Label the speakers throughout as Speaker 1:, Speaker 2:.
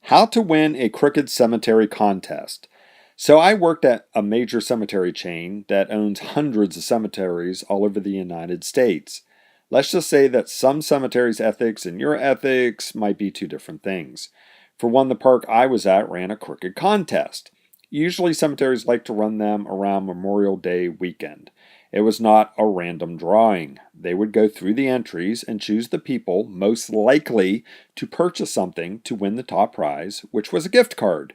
Speaker 1: How to win a crooked cemetery contest. So I worked at a major cemetery chain that owns hundreds of cemeteries all over the United States. Let's just say that some cemeteries' ethics and your ethics might be two different things. For one, the park I was at ran a crooked contest. Usually cemeteries like to run them around Memorial Day weekend. It was not a random drawing. They would go through the entries and choose the people most likely to purchase something to win the top prize, which was a gift card.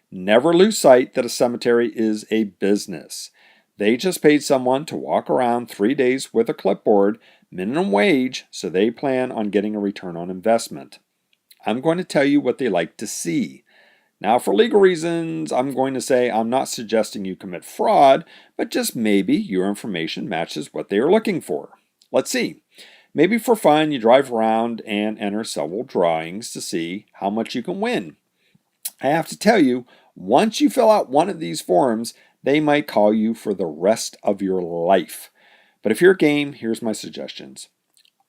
Speaker 1: Never lose sight that a cemetery is a business. They just paid someone to walk around 3 days with a clipboard, minimum wage, so they plan on getting a return on investment. I'm going to tell you what they like to see. Now, for legal reasons, I'm going to say I'm not suggesting you commit fraud, but just maybe your information matches what they are looking for. Let's see. Maybe for fun, you drive around and enter several drawings to see how much you can win. I have to tell you, once you fill out one of these forms, they might call you for the rest of your life. But if you're game, here's my suggestions.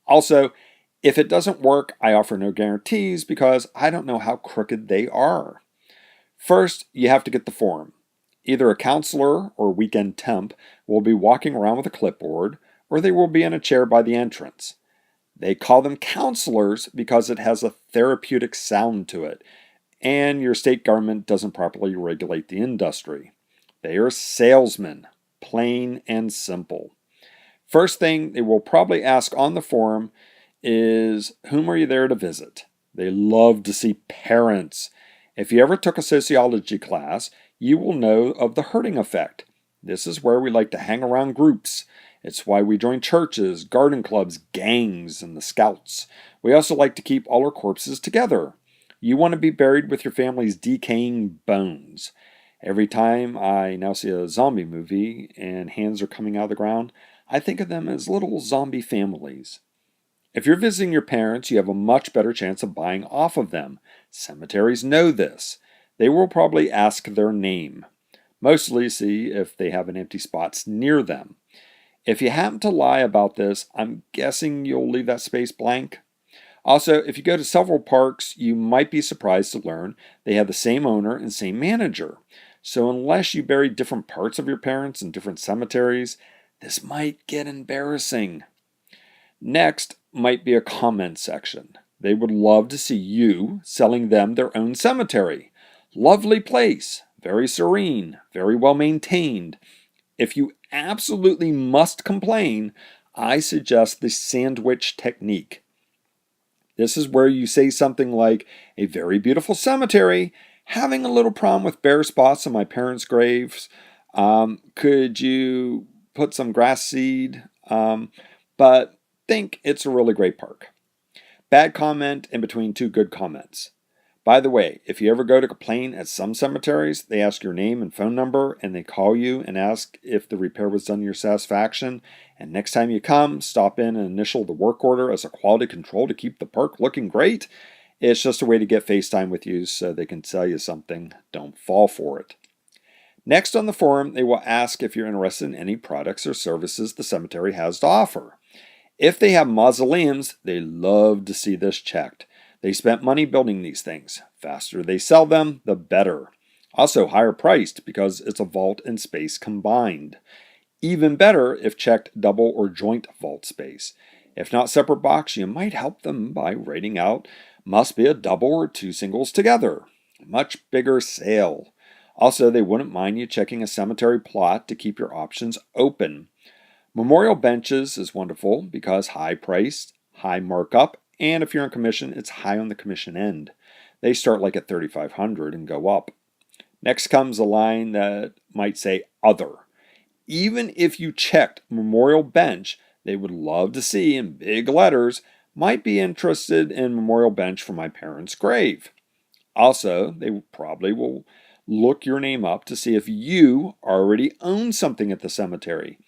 Speaker 1: Also, if it doesn't work, I offer no guarantees because I don't know how crooked they are. First, you have to get the form. Either a counselor or weekend temp will be walking around with a clipboard, or they will be in a chair by the entrance. They call them counselors because it has a therapeutic sound to it, and your state government doesn't properly regulate the industry. They are salesmen, plain and simple. First thing they will probably ask on the form is, whom are you there to visit? They love to see parents. If you ever took a sociology class, you will know of the herding effect. This is where we like to hang around groups. It's why we join churches, garden clubs, gangs, and the scouts. We also like to keep all our corpses together. You want to be buried with your family's decaying bones. Every time I now see a zombie movie and hands are coming out of the ground, I think of them as little zombie families. If you're visiting your parents, you have a much better chance of buying off of them. Cemeteries know this. They will probably ask their name. Mostly see if they have an empty spots near them. If you happen to lie about this, I'm guessing you'll leave that space blank. Also, if you go to several parks, you might be surprised to learn they have the same owner and same manager. So unless you bury different parts of your parents in different cemeteries, this might get embarrassing. Next might be a comment section. They would love to see you selling them their own cemetery. Lovely place, very serene, very well maintained. If you absolutely must complain, I suggest the sandwich technique. This is where you say something like, a very beautiful cemetery, having a little problem with bare spots on my parents' graves. Could you put some grass seed? But think it's a really great park. Bad comment in between two good comments. By the way, if you ever go to complain at some cemeteries, they ask your name and phone number and they call you and ask if the repair was done to your satisfaction. And next time you come, stop in and initial the work order as a quality control to keep the park looking great. It's just a way to get FaceTime with you so they can sell you something. Don't fall for it. Next on the form, they will ask if you're interested in any products or services the cemetery has to offer. If they have mausoleums, they love to see this checked. They spent money building these things. Faster they sell them, the better. Also higher priced because it's a vault and space combined. Even better if checked double or joint vault space. If not separate box, you might help them by writing out, must be a double or two singles together. Much bigger sale. Also, they wouldn't mind you checking a cemetery plot to keep your options open. Memorial benches is wonderful because high priced, high markup, and if you're on commission, it's high on the commission end. They start like at $3,500 and go up. Next comes a line that might say other. Even if you checked memorial bench, they would love to see in big letters, might be interested in memorial bench for my parents' grave. Also, they probably will look your name up to see if you already own something at the cemetery.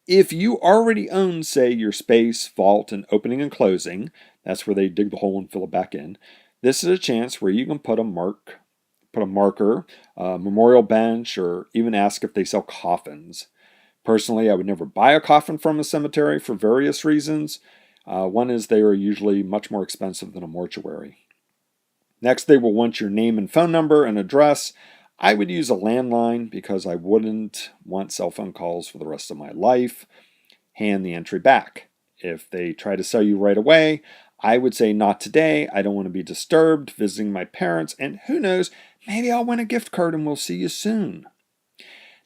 Speaker 1: If you already own, say, your space, vault, and opening and closing, that's where they dig the hole and fill it back in, this is a chance where you can put a marker, a memorial bench, or even ask if they sell coffins. Personally, I would never buy a coffin from a cemetery for various reasons. One is they are usually much more expensive than a mortuary. Next, they will want your name and phone number and address. I would use a landline because I wouldn't want cell phone calls for the rest of my life. Hand the entry back. If they try to sell you right away, I would say not today. I don't want to be disturbed visiting my parents, and who knows, maybe I'll win a gift card and we'll see you soon.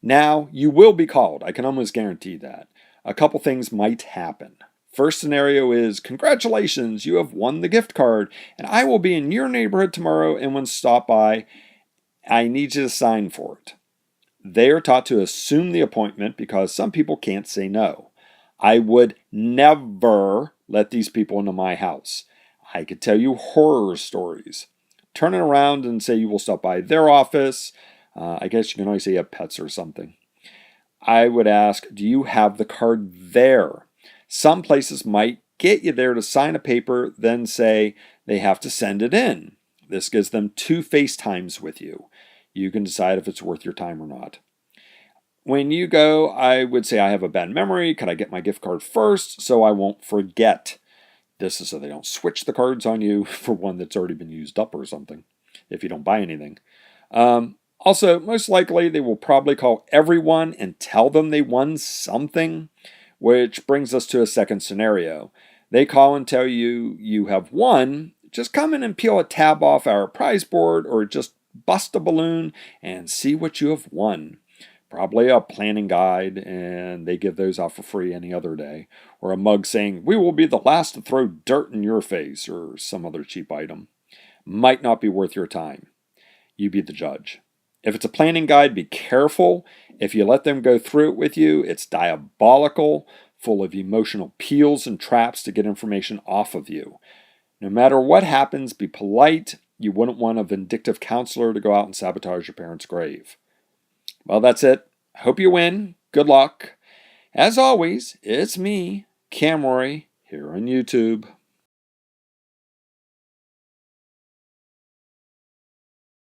Speaker 1: Now, you will be called. I can almost guarantee that. A couple things might happen. First scenario is, congratulations, you have won the gift card, and I will be in your neighborhood tomorrow, and when stop by, I need you to sign for it. They are taught to assume the appointment because some people can't say no. I would never let these people into my house. I could tell you horror stories. Turn it around and say you will stop by their office. I guess you can always say you have pets or something. I would ask, do you have the card there? Some places might get you there to sign a paper, then say they have to send it in. This gives them 2 FaceTimes with you. You can decide if it's worth your time or not. When you go, I would say I have a bad memory. Could I get my gift card first so I won't forget? This is so they don't switch the cards on you for one that's already been used up or something if you don't buy anything. Also, most likely they will probably call everyone and tell them they won something, which brings us to a second scenario. They call and tell you you have won. Just come in and peel a tab off our prize board or just bust a balloon and see what you have won. Probably a planning guide, and they give those out for free any other day. Or a mug saying, we will be the last to throw dirt in your face, or some other cheap item. Might not be worth your time. You be the judge. If it's a planning guide, be careful. If you let them go through it with you, it's diabolical, full of emotional peels and traps to get information off of you. No matter what happens, be polite. You wouldn't want a vindictive counselor to go out and sabotage your parents' grave. Well, that's it. Hope you win. Good luck. As always, it's me, Cam Rory, here on YouTube.